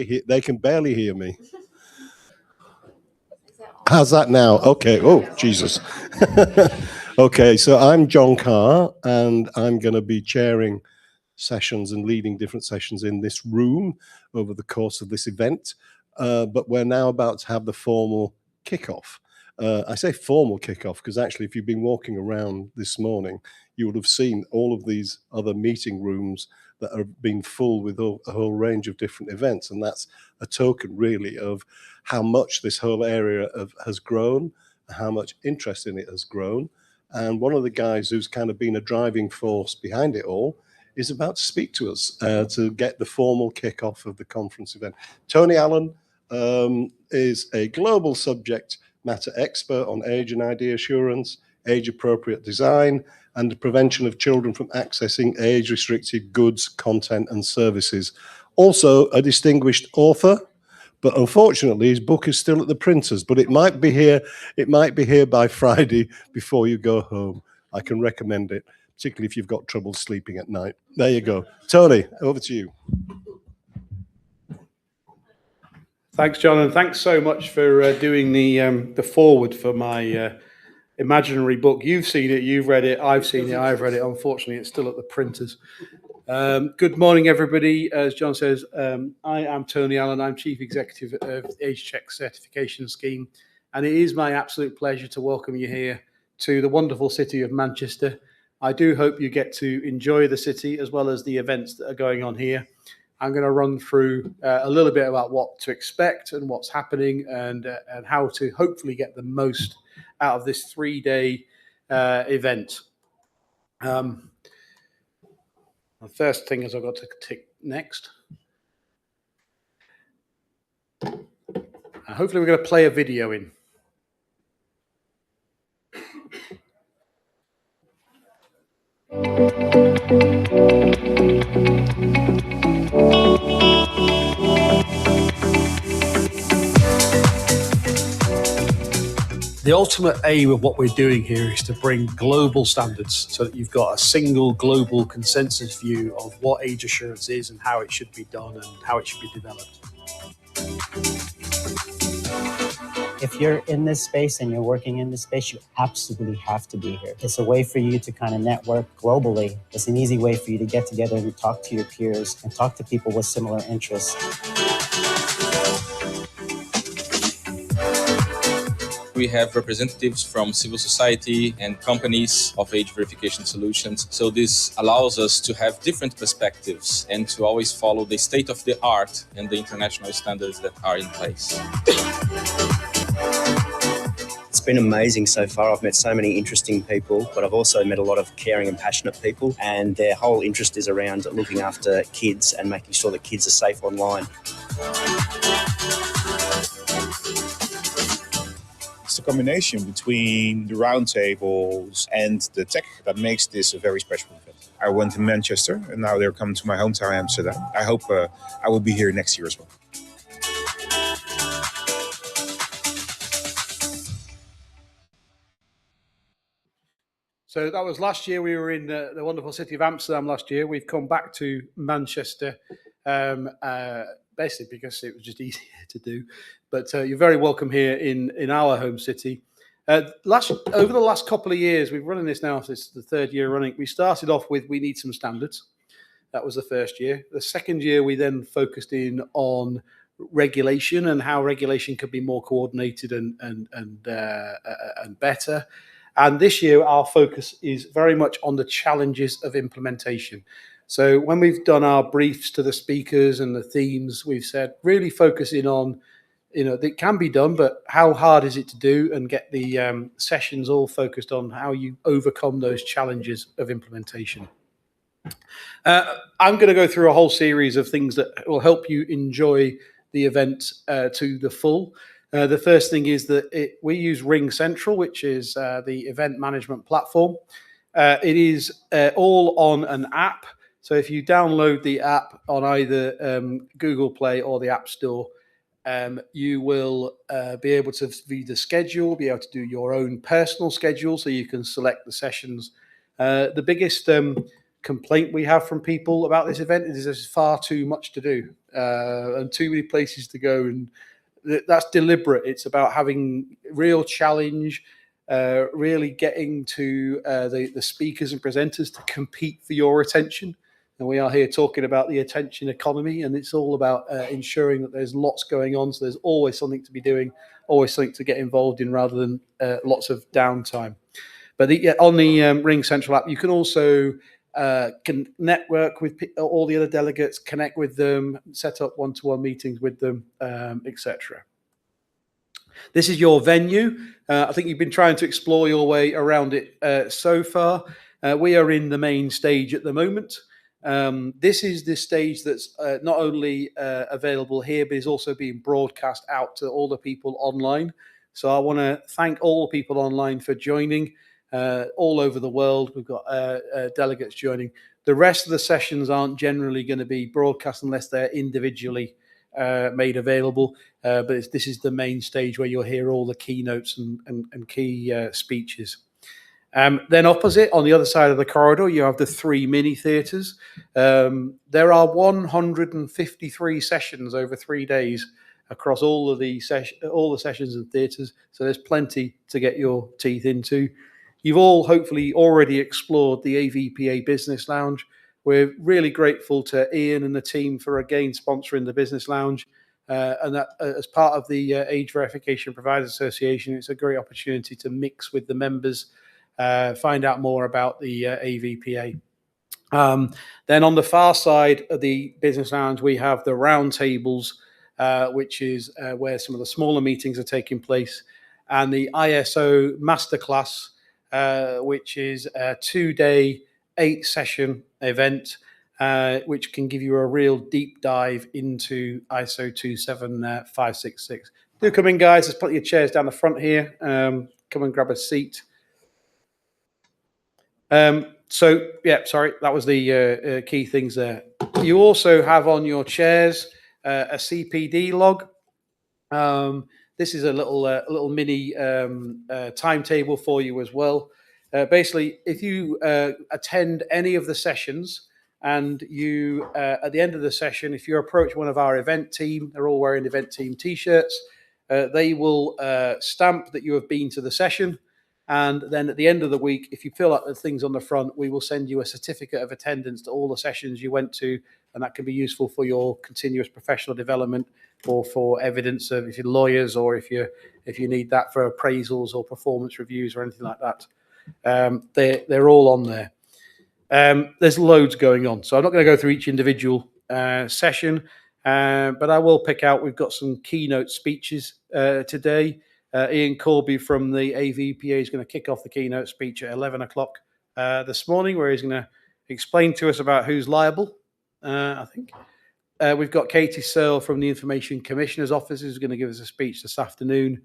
they can barely hear me. How's that now? Okay. Oh, Jesus. Okay, so I'm John Carr, and I'm going to be chairing sessions and leading different sessions in this room over the course of this event. But we're now about to have the formal kickoff. I say formal kickoff because actually, if you've been walking around this morning, you would have seen all of these other meeting rooms that are being full with a whole range of different events. And that's a token really of how much this whole area has grown, how much interest in it has grown. And one of the guys who's kind of been a driving force behind it all is about to speak to us to get the formal kickoff of the conference event. Tony Allen is a global subject matter expert on age and ID assurance, age-appropriate design, and the prevention of children from accessing age-restricted goods, content, and services. Also a distinguished author, but unfortunately his book is still at the printers, but it might be here by Friday before you go home. I can recommend it, particularly if you've got trouble sleeping at night. There you go. Tony, over to you. Thanks, John, and thanks so much for doing the forward for my imaginary book. You've seen it, you've read it, I've seen it, I've read it. Unfortunately, it's still at the printers. Good morning, everybody. As John says, I am Tony Allen. I'm Chief Executive of Age Check Certification Scheme, and it is my absolute pleasure to welcome you here to the wonderful city of Manchester. I do hope you get to enjoy the city as well as the events that are going on here. I'm going to run through a little bit about what to expect and what's happening and how to hopefully get the most out of this 3-day event. The first thing is I've got to tick next. Hopefully we're going to play a video in. The ultimate aim of what we're doing here is to bring global standards so that you've got a single global consensus view of what age assurance is and how it should be done and how it should be developed. If you're in this space and you're working in this space, you absolutely have to be here. It's a way for you to kind of network globally. It's an easy way for you to get together and talk to your peers and talk to people with similar interests. We have representatives from civil society and companies of age verification solutions. So this allows us to have different perspectives and to always follow the state of the art and the international standards that are in place. It's been amazing so far. I've met so many interesting people, but I've also met a lot of caring and passionate people, and their whole interest is around looking after kids and making sure that kids are safe online. It's the combination between the roundtables and the tech that makes this a very special event. I went in Manchester, and now they're coming to my hometown, Amsterdam. I hope I will be here next year as well. So that was last year. We were in the wonderful city of Amsterdam last year. We've come back to Manchester, basically because it was just easier to do. But you're very welcome here in our home city. Over the last couple of years, we've running this now. This is the third year running. We started off with we need some standards. That was the first year. The second year, we then focused in on regulation and how regulation could be more coordinated and better. And this year, our focus is very much on the challenges of implementation. So when we've done our briefs to the speakers and the themes, we've said really focusing on, it can be done, but how hard is it to do, and get the sessions all focused on how you overcome those challenges of implementation. I'm going to go through a whole series of things that will help you enjoy the event to the full. The first thing is that we use RingCentral, which is the event management platform. It is all on an app. So if you download the app on either Google Play or the App Store, you will be able to view the schedule, be able to do your own personal schedule so you can select the sessions. The biggest complaint we have from people about this event is there's far too much to do and too many places to go, and that's deliberate. It's about having real challenge, really getting to the speakers and presenters to compete for your attention. And we are here talking about the attention economy, and it's all about ensuring that there's lots going on. So there's always something to be doing, always something to get involved in, rather than lots of downtime. But on the Ring Central app, you can also can network with all the other delegates, connect with them, set up one-to-one meetings with them, etc. This is your venue. I think you've been trying to explore your way around it so far. We are in the main stage at the moment. This is the stage that's not only available here, but is also being broadcast out to all the people online. So I want to thank all the people online for joining all over the world. We've got delegates joining. The rest of the sessions aren't generally going to be broadcast unless they're individually made available. But this is the main stage where you'll hear all the keynotes and key speeches. Then opposite, on the other side of the corridor, you have the 3 mini theatres. There are 153 sessions over 3 days across all the sessions and theatres. So there's plenty to get your teeth into. You've all hopefully already explored the AVPA Business Lounge. We're really grateful to Ian and the team for again sponsoring the Business Lounge. And that as part of the Age Verification Providers Association, it's a great opportunity to mix with the members, find out more about the AVPA. Then on the far side of the Business Lounge, we have the round tables, which is where some of the smaller meetings are taking place, and the ISO Masterclass, which is a 2-day, 8-session event, which can give you a real deep dive into ISO 27566. Do come in, guys. There's plenty of chairs down the front here. Come and grab a seat. So, yeah, sorry, that was the key things there. You also have on your chairs a CPD log. This is a little mini timetable for you as well. Basically, if you attend any of the sessions and you, at the end of the session, if you approach one of our event team, they're all wearing event team T-shirts, they will stamp that you have been to the session. And then at the end of the week, if you fill out the things on the front, we will send you a certificate of attendance to all the sessions you went to, and that can be useful for your continuous professional development, or for evidence of if you're lawyers, or if you need that for appraisals or performance reviews or anything like that. They're all on there. There's loads going on, so I'm not going to go through each individual session, but I will pick out. We've got some keynote speeches today. Ian Corby from the AVPA is going to kick off the keynote speech at 11 o'clock this morning, where he's going to explain to us about who's liable, I think. We've got Katie Searle from the Information Commissioner's Office, who's going to give us a speech this afternoon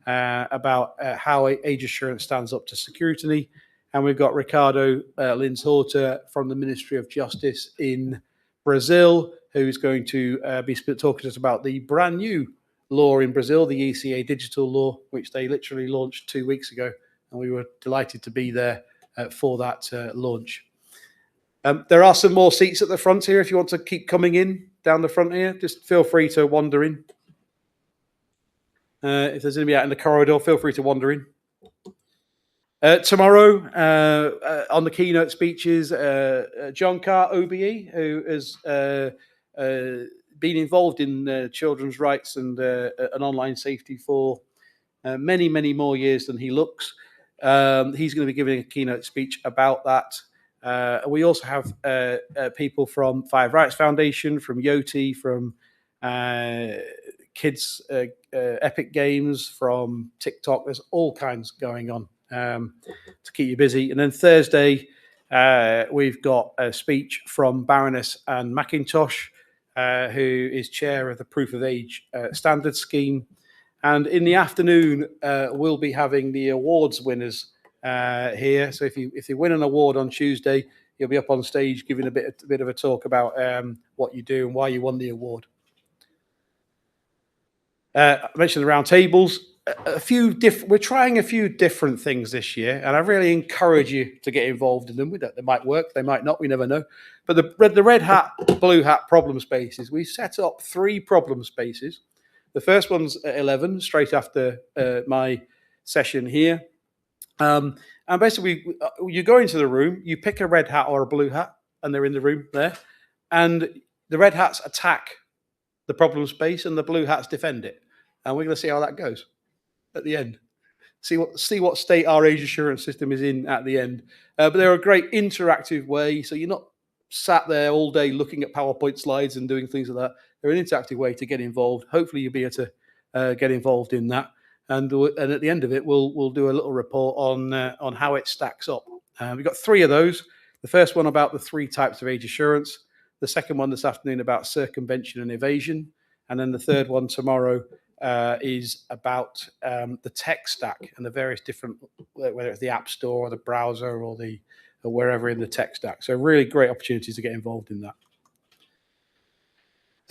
about how age assurance stands up to scrutiny. And we've got Ricardo Lins Horta from the Ministry of Justice in Brazil, who's going to be talking to us about the brand new law in Brazil, the ECA digital law, which they literally launched 2 weeks ago. And we were delighted to be there for that launch. There are some more seats at the front here. If you want to keep coming in down the front here, just feel free to wander in. If there's anybody out in the corridor, feel free to wander in. Tomorrow, on the keynote speeches, John Carr, OBE, who has been involved in children's rights and online safety for many, many more years than he looks. He's going to be giving a keynote speech about that. We also have people from Five Rights Foundation, from Yoti, from Kids Epic Games, from TikTok. There's all kinds going on to keep you busy. And then Thursday, we've got a speech from Baroness Anne McIntosh, who is chair of the Proof of Age Standards Scheme. And in the afternoon, we'll be having the awards winners here. So if you win an award on Tuesday, you'll be up on stage giving a bit of a talk about what you do and why you won the award. I mentioned the round tables. we're trying a few different things this year, and I really encourage you to get involved in them. They might work, they might not, we never know. But the red hat, blue hat problem spaces, we set up 3 problem spaces. The first one's at 11, straight after my session here. And basically, you go into the room, you pick a red hat or a blue hat, and they're in the room there. And the red hats attack the problem space, and the blue hats defend it. And we're going to see how that goes at the end. See what state our age assurance system is in at the end. But they're a great interactive way, so you're not sat there all day looking at PowerPoint slides and doing things like that. They're an interactive way to get involved. Hopefully, you'll be able to get involved in that. And at the end of it, we'll do a little report on how it stacks up. We've got 3 of those. The first one about the 3 types of age assurance. The second one this afternoon about circumvention and evasion. And then the third one tomorrow is about the tech stack and the various different, whether it's the App Store or the browser or wherever in the tech stack. So really great opportunities to get involved in that.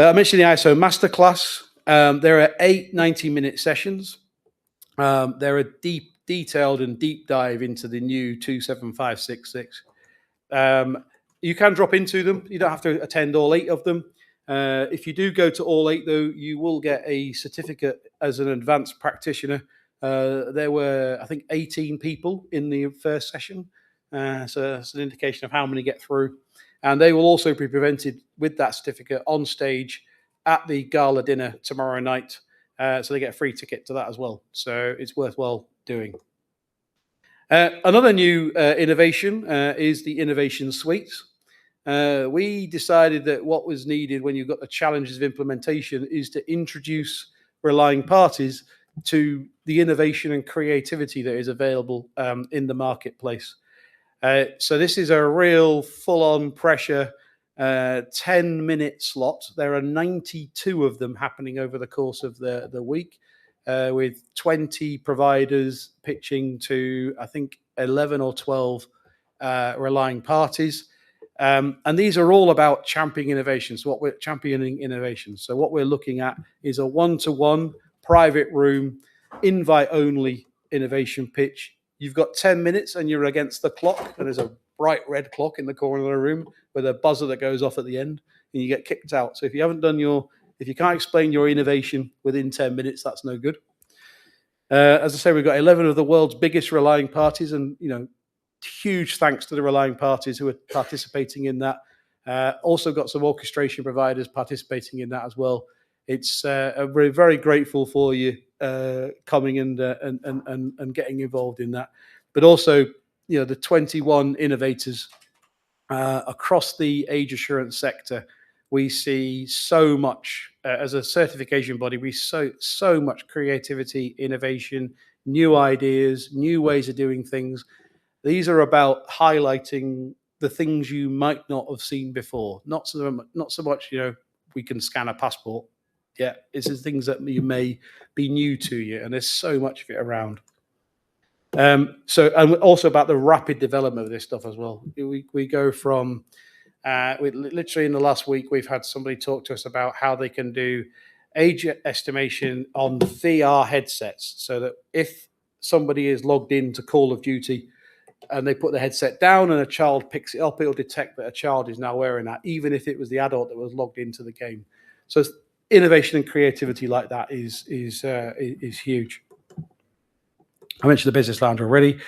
I mentioned the ISO Masterclass. There are 8 90-minute sessions. They're a detailed and deep dive into the new 27566. You can drop into them. You don't have to attend all 8 of them. If you do go to all 8, though, you will get a certificate as an advanced practitioner. There were, I think, 18 people in the first session. So it's an indication of how many get through. And they will also be presented with that certificate on stage at the gala dinner tomorrow night. So they get a free ticket to that as well. So it's worthwhile doing. Another new innovation is the Innovation Suites. We decided that what was needed when you've got the challenges of implementation is to introduce relying parties to the innovation and creativity that is available in the marketplace. So this is a real full-on pressure 10-minute slot. There are 92 of them happening over the course of the week, with 20 providers pitching to, I think, 11 or 12 relying parties. And these are all about championing innovation. So what we're looking at is a one-to-one private room, invite-only innovation pitch. You've got 10 minutes and you're against the clock, and there's a bright red clock in the corner of the room with a buzzer that goes off at the end, and you get kicked out. So if you can't explain your innovation within 10 minutes, that's no good. As I say, we've got 11 of the world's biggest relying parties, and huge thanks to the relying parties who are participating in that. Also got some orchestration providers participating in that as well. It's we're very grateful for you coming and getting involved in that. But also, the 21 innovators across the age assurance sector. We see so much as a certification body. We so much creativity, innovation, new ideas, new ways of doing things. These are about highlighting the things you might not have seen before. Not so much, we can scan a passport. Yeah, it's the things that you may be new to you, and there's so much of it around. And also about the rapid development of this stuff as well. We go from literally in the last week, we've had somebody talk to us about how they can do age estimation on VR headsets, so that if somebody is logged into Call of Duty and they put the headset down and a child picks it up, it'll detect that a child is now wearing that, even if it was the adult that was logged into the game. So innovation and creativity like that is huge. I mentioned the Business Lounge already.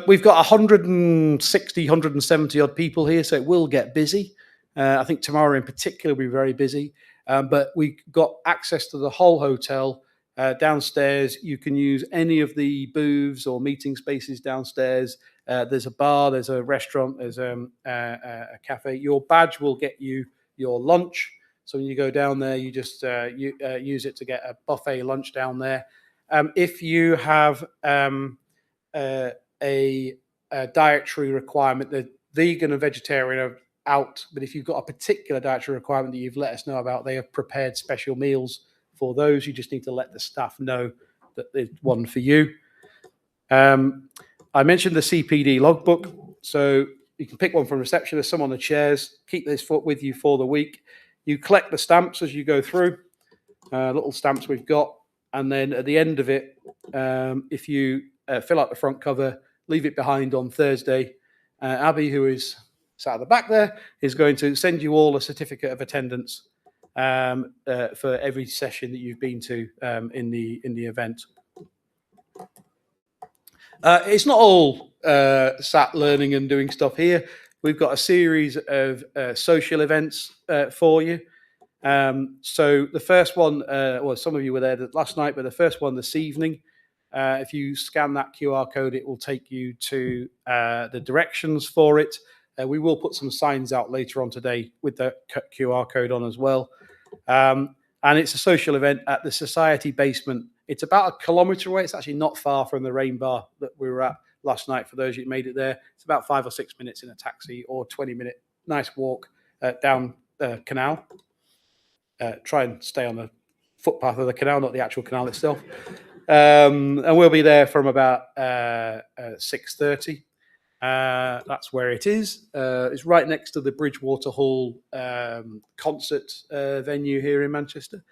We've got 160, 170 odd people here, so it will get busy. I think tomorrow in particular will be very busy. But we got access to the whole hotel. Downstairs, you can use any of the booths or meeting spaces downstairs. There's a bar, there's a restaurant, there's a cafe. Your badge will get you your lunch. So when you go down there, you just use it to get a buffet lunch down there. If you have a dietary requirement, the vegan and vegetarian are out, but if you've got a particular dietary requirement that you've let us know about, they have prepared special meals for those. You just need to let the staff know that there's one for you. I mentioned the CPD logbook, so you can pick one from reception. There's some on the chairs. Keep this with you for the week. You collect the stamps as you go through, little stamps we've got. And then at the end of it, if you fill out the front cover, leave it behind on Thursday, Abby, who is sat at the back there, is going to send you all a certificate of attendance for every session that you've been to in the event. It's not all sat learning and doing stuff here. We've got a series of social events for you. So the first one, well, some of you were there last night, but the first one this evening, if you scan that QR code, it will take you to the directions for it. We will put some signs out later on today with the QR code on as well. And it's a social event at the Society Basement. It's about 1 kilometre away. It's actually not far from the Rain Bar that we were at last night. For those of you who made it there, it's about 5 or 6 minutes in a taxi or 20-minute nice walk down the canal. Try and stay on the footpath of the canal, not the actual canal itself. And we'll be there from about 6:30. That's where it is. It's right next to the Bridgewater Hall concert venue here in Manchester.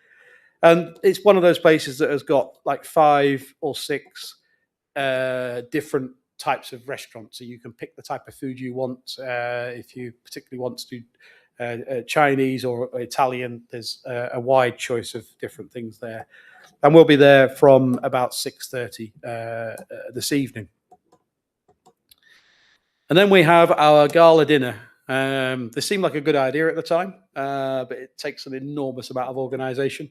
And it's one of those places that has got like 5 or 6 different types of restaurants. So you can pick the type of food you want. If you particularly want to do Chinese or Italian, there's a wide choice of different things there. And we'll be there from about 6:30 this evening. And then we have our gala dinner. This seemed like a good idea at the time, but it takes an enormous amount of organisation.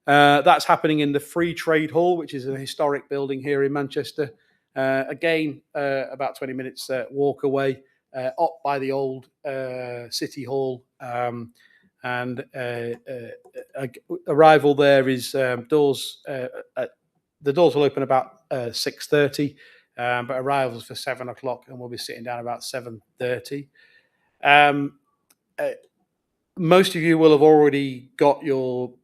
That's happening in the Free Trade Hall, which is a historic building here in Manchester. Again, about 20 minutes walk away, up by the old City Hall. And arrival there is doors. The doors will open about 6:30, but arrivals for 7 o'clock, and we'll be sitting down about 7:30. Most of you will have already got your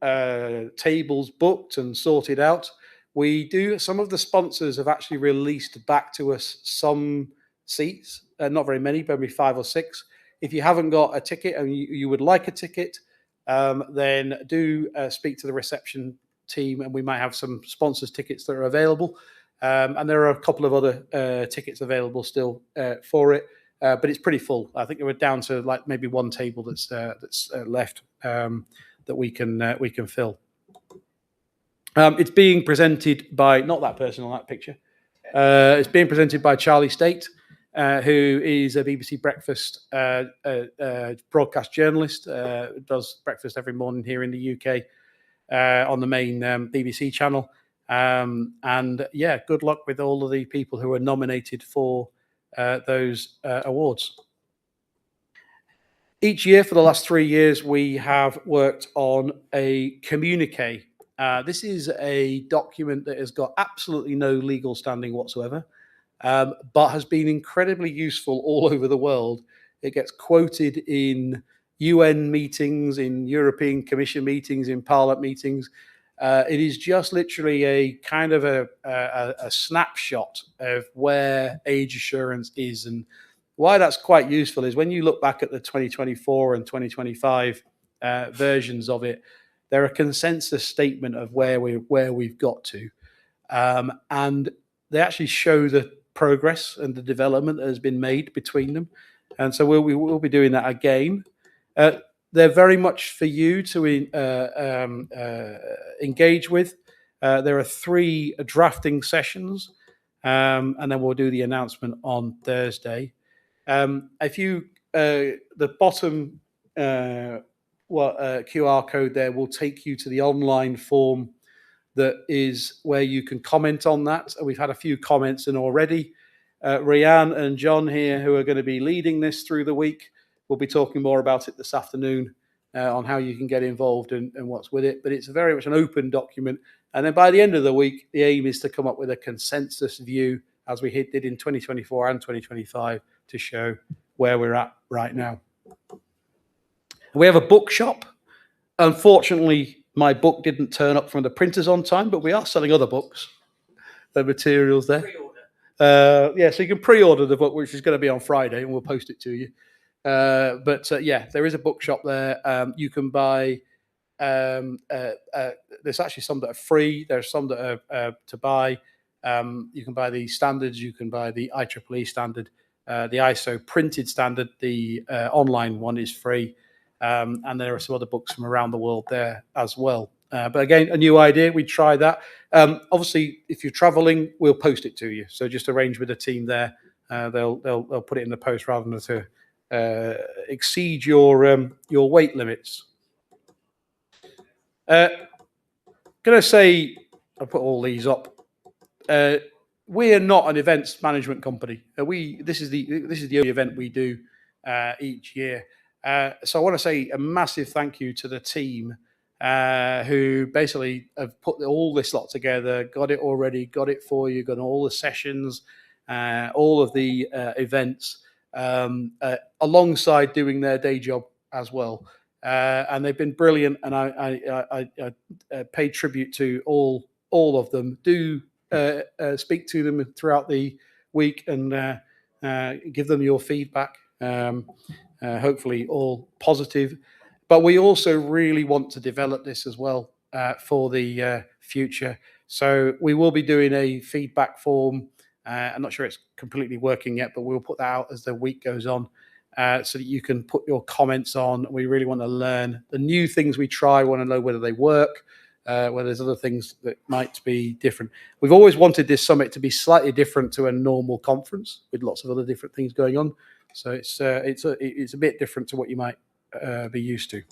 tables booked and sorted out. Some of the sponsors have actually released back to us some seats, not very many, maybe 5 or 6. If you haven't got a ticket and you would like a ticket, then do speak to the reception team, and we might have some sponsors' tickets that are available. And there are a couple of other tickets available still for it. But it's pretty full. I think we're down to like maybe one table that's left that we can fill. It's being presented by not that person on that picture. It's being presented by Charlie State, who is a BBC Breakfast broadcast journalist. Does breakfast every morning here in the UK on the main BBC channel. And yeah, good luck with all of the people who are nominated for those awards. Each year for the last 3 years, we have worked on a communique. This is a document that has got absolutely no legal standing whatsoever, but has been incredibly useful all over the world. It gets quoted in UN meetings, in European Commission meetings, in Parliament meetings. It is just literally a kind of a snapshot of where age assurance is, and why that's quite useful is when you look back at the 2024 and 2025 versions of it, they're a consensus statement of where we've got to, and they actually show the progress and the development that has been made between them. And so we'll be doing that again. They're very much for you to engage with. There are 3 drafting sessions, and then we'll do the announcement on Thursday. If you, the bottom QR code there will take you to the online form that is where you can comment on that. We've had a few comments in already. Rhiann and John here, who are going to be leading this through the week, we'll be talking more about it this afternoon on how you can get involved and what's with it. But it's very much an open document. And then by the end of the week, the aim is to come up with a consensus view, as we did in 2024 and 2025, to show where we're at right now. We have a bookshop. Unfortunately, my book didn't turn up from the printers on time, but we are selling other books. The materials there. Yeah, so you can pre-order the book, which is going to be on Friday, and we'll post it to you. But yeah, there is a bookshop there. You can buy there's actually some that are free. There's some that are to buy. You can buy the standards. You can buy the IEEE standard, the ISO printed standard. The online one is free. And there are some other books from around the world there as well. But again, a new idea. We try that. Obviously, if you're traveling, we'll post it to you. So just arrange with the team there. They'll put it in the post rather than to exceed your weight limits. Gonna say, I'll put all these up. We are not an events management company. This is the only event we do each year. So I want to say a massive thank you to the team who basically have put all this lot together, got it already, got it for you, got all the sessions, all of the events, alongside doing their day job as well. And they've been brilliant, and I pay tribute to all of them. Do speak to them throughout the week and give them your feedback. Hopefully all positive. But we also really want to develop this as well for the future. So we will be doing a feedback form. I'm not sure it's completely working yet, but we'll put that out as the week goes on so that you can put your comments on. We really want to learn the new things we try. We want to know whether they work, whether there's other things that might be different. We've always wanted this summit to be slightly different to a normal conference with lots of other different things going on. So it's a bit different to what you might be used to.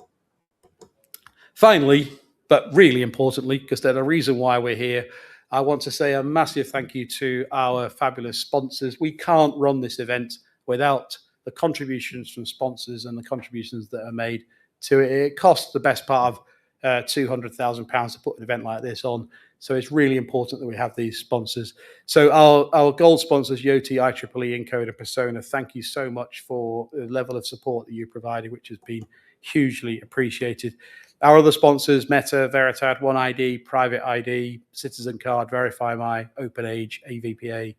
Finally, but really importantly, because they're the reason why we're here, I want to say a massive thank you to our fabulous sponsors. We can't run this event without the contributions from sponsors and the contributions that are made to it. It costs the best part of £200,000 to put an event like this on. So it's really important that we have these sponsors. So our gold sponsors, Yoti, IEEE, Encode, and Persona, thank you so much for the level of support that you provided, which has been hugely appreciated. Our other sponsors, Meta, Veritad, OneID, Private ID, Citizen Card, Verify My, OpenAge, AVPA,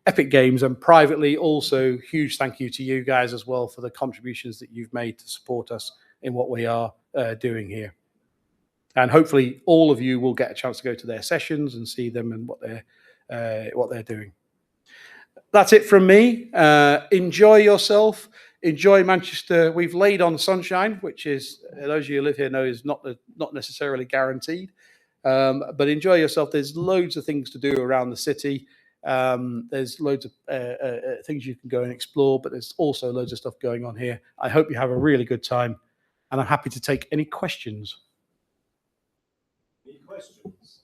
Epic Games, and privately also huge thank you to you guys as well for the contributions that you've made to support us in what we are doing here. And hopefully all of you will get a chance to go to their sessions and see them and what they're doing. That's it from me. Enjoy yourself. Enjoy Manchester. We've laid on sunshine, which is, those of you who live here know, is not necessarily guaranteed. But enjoy yourself. There's loads of things to do around the city. There's loads of things you can go and explore, but there's also loads of stuff going on here. I hope you have a really good time, and I'm happy to take any questions. Any questions?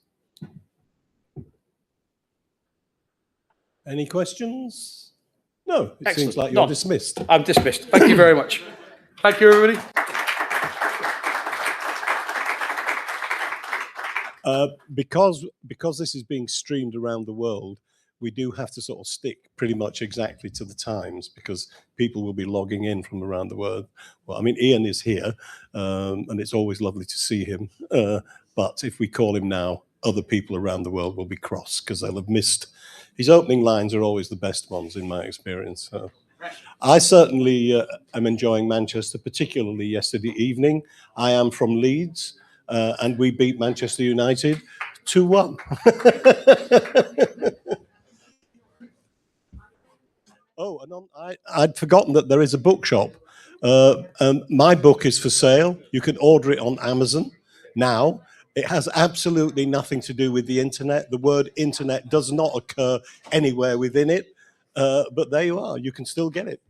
Any questions? No, it Excellent. seems like you're None. dismissed. I'm dismissed. Thank you very much. Thank you, everybody. Because this is being streamed around the world, we do have to sort of stick pretty much exactly to the times because people will be logging in from around the world. Well, I mean, Ian is here, and it's always lovely to see him. But if we call him now, other people around the world will be cross because they'll have missed. His opening lines are always the best ones in my experience. So I certainly am enjoying Manchester, particularly yesterday evening. I am from Leeds, and we beat Manchester United 2-1. Oh, and I'd forgotten that there is a bookshop. My book is for sale. You can order it on Amazon now. It has absolutely nothing to do with the internet. The word internet does not occur anywhere within it, but there you are. You can still get it.